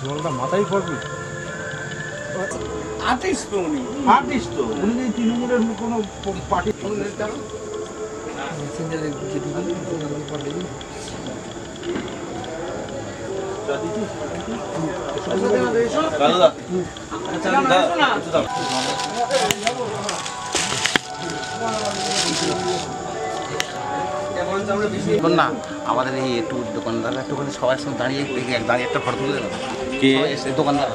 জলটা মাথায় পড়বে। আর্টিস্ট তো উনি তৃণমূলের কোনো পার্টি না আমাদের এই একটু দোকানদার একটুখানি সবার সঙ্গে দাঁড়িয়ে দাঁড়িয়ে একটা ফটো তুলে দেবো দোকানদার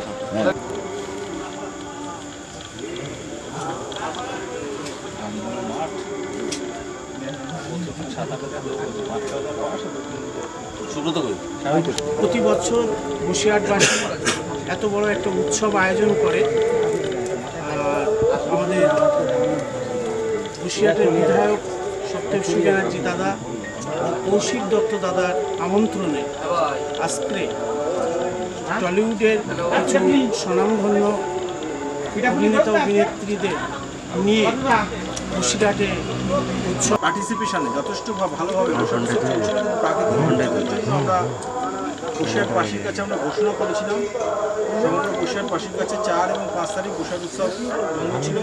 প্রতি বছর বসিরহাটবাসী এত বড় একটা উৎসব আয়োজন করে। আমাদের বসিরহাটের বিধায়ক সপ্তর্ষি ব্যানার্জি দাদা কৌশিক দত্ত দাদার আমন্ত্রণে আজকে টলিউডের কিছু স্বনামধন্য অভিনেতা অভিনেত্রীদের নিয়ে বসিরহাটে উৎসব পার্টিসিপেশনে যথেষ্ট ভালোভাবে প্রাকৃতিক আমরা বসিরহাটবাসীর কাছে আমরা ঘোষণা করেছিলাম। সমগ্র বসিরহাটবাসীর কাছে 4 এবং 5 তারিখ বসিরহাট উৎসব বন্ধ ছিল।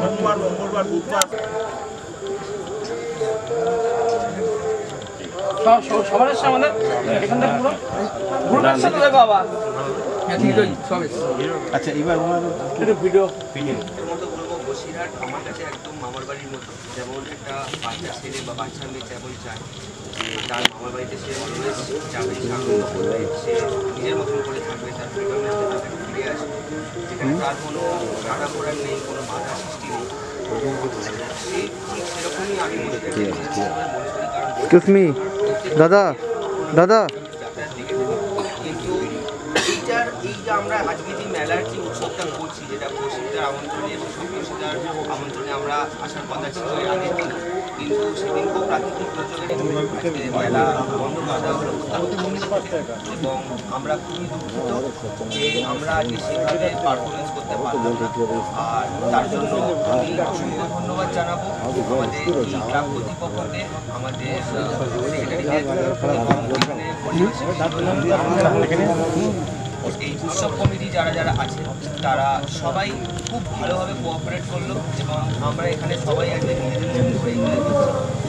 সোমবার, মঙ্গলবার, বুধবার আচ্ছা এবার ভিডিও বসিরহাট আমার কাছে একদম মামার বাড়ির মতো। যেমন একটা বাচ্চা ছেলে বা বাচ্চা মেয়ে যেমন চায় তার মামার বাড়িতে সে অলওয়েজ যাবে, সে আনন্দ করবে, সে নিজের মতন করে থাকবে, তার ফ্রিডমের সাথে ফিরে আসবে, যেখানে তার কোনো কাটা পড়ার নেই, কোনো বাধা সৃষ্টি নেই। সেই সেরকমই আমি মনে করি। দাদা দাদা কিন্তু এই যে আমরা আজকে যে মেলার যে উৎসবটা করছি, যেটা কৌশিকদার আমন্ত্রণে এবং সপ্তর্ষিদার আমন্ত্রণে আমরা আসার কথা ছিল এর আগের দিন, কিন্তু সেদিন খুব প্রাকৃতিক দুর্যোগে মেলা বন্ধ করে দেওয়া হলো এবং আমরা খুবই দুঃখিত যে আমরা আজকে সেভাবে পারফরমেন্স করতে পারলাম না। আর তার জন্য আমি অসংখ্য ধন্যবাদ জানাবো আমাদের এই ক্লাব কর্তৃপক্ষকে, আমাদের এই উৎসব কমিটি যারা যারা আছে তারা সবাই খুব ভালোভাবে কোঅপারেট করলো এবং আমরা এখানে সবাই আজকে নিজেদের মতো করে এগিয়ে দিচ্ছি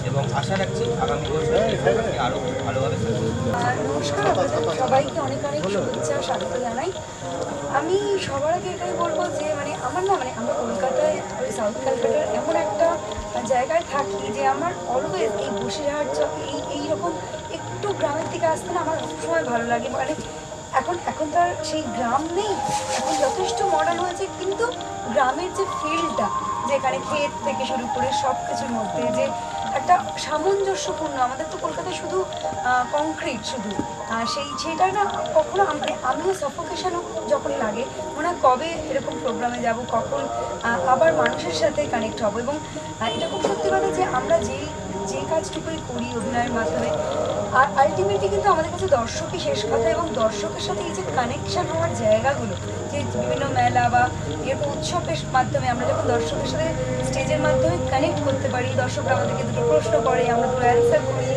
এবং আশা রাখছি আগামী বছর আরও খুব ভালোভাবে সবাইকে অনেক অনেক শুভেচ্ছা স্বাগত জানাই। আমি সবার আগে এটাই বলবো যে আমার না আমরা কলকাতায় সাউথ ক্যালকাটার এমন একটা জায়গায় থাকি যে আমার অলওয়েজ এই বসিরহাট এইরকম একটু গ্রামের দিকে আসতে না আমার সবসময় ভালো লাগে। এখন তার সেই গ্রাম নেই, এখন যথেষ্ট মডার্ন হয়েছে, কিন্তু গ্রামের যে ফিল্ডটা, যেখানে ক্ষেত থেকে শুরু করে সব কিছুর মধ্যে যে একটা সামঞ্জস্যপূর্ণ, আমাদের তো কলকাতায় শুধু কংক্রিট শুধু সেইটা না কখনো আমিও সাফোকেশন যখন লাগে মনে হয় কবে এরকম প্রোগ্রামে যাব, কখন আবার মানুষের সাথে কানেক্ট হব। এবং এটা খুব সত্যি কথা যে আমরা যে কাজটুকুই করি অভিনয়ের মাধ্যমে আর আলটিমেটলি কিন্তু আমাদের কাছে দর্শকই শেষ কথা। এবং দর্শকের সাথে এই যে কানেকশান হওয়ার জায়গাগুলো, যে বিভিন্ন মেলা বা এরকম উৎসবের মাধ্যমে আমরা যখন দর্শকের সাথে স্টেজের মাধ্যমে কানেক্ট করতে পারি, দর্শকরা আমাদেরকে দুটো প্রশ্ন করে, আমরা দুটো অ্যান্সার করি,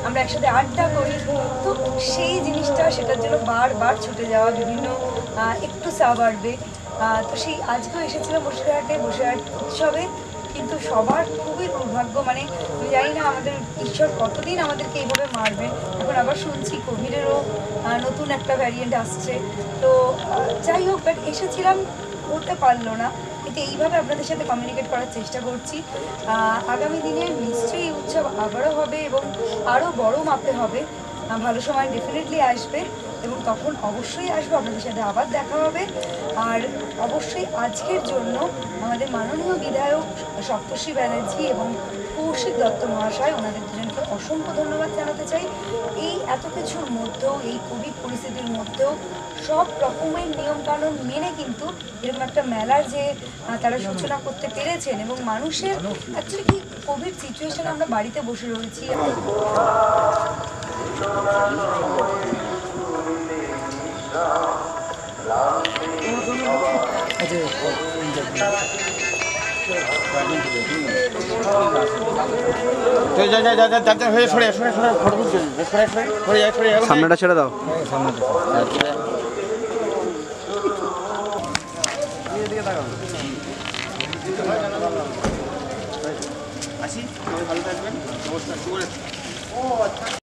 আমরা একসাথে আড্ডা করি, তো সেই জিনিসটা সেটার জন্য বারবার ছুটে যাওয়া, বিভিন্ন একটু চা বাড়বে। তো সেই আজকেও এসেছিলাম বসিরহাট উৎসবে, কিন্তু সবার খুবই দুর্ভাগ্য, আমি জানি না আমাদের ঈশ্বর কতদিন আমাদেরকে এইভাবে মারবেন। এখন আবার শুনছি কোভিডেরও নতুন একটা ভ্যারিয়েন্ট আসছে, তো যাই হোক, বাট এসেছিলাম, করতে পারলো না, কিন্তু এইভাবে আপনাদের সাথে কমিউনিকেট করার চেষ্টা করছি। আগামী দিনে নিশ্চয়ই উৎসব আবারও হবে এবং আরও বড় মাপে হবে, ভালো সময় ডেফিনেটলি আসবে এবং তখন অবশ্যই আসবো, আপনাদের সাথে আবার দেখা হবে। আর অবশ্যই আজকের জন্য আমাদের মাননীয় বিধায়ক সপ্তর্ষি ব্যানার্জি এবং কৌশিক দত্ত মহাশয়, ওনাদের দুজনকে অসংখ্য ধন্যবাদ জানাতে চাই। এই এত কিছুর মধ্যেও, এই কোভিড পরিস্থিতির মধ্যেও সব রকমের নিয়মকানুন মেনে কিন্তু এরকম একটা মেলার যে তারা সূচনা করতে পেরেছেন এবং মানুষের অ্যাকচুয়ালি কি কোভিড সিচুয়েশনে আমরা বাড়িতে বসে রয়েছি। সামনেটা ছেড়ে দাও। আসি, সবাই ভালো থাকবেন, নমস্কার, শুভরাত্রি।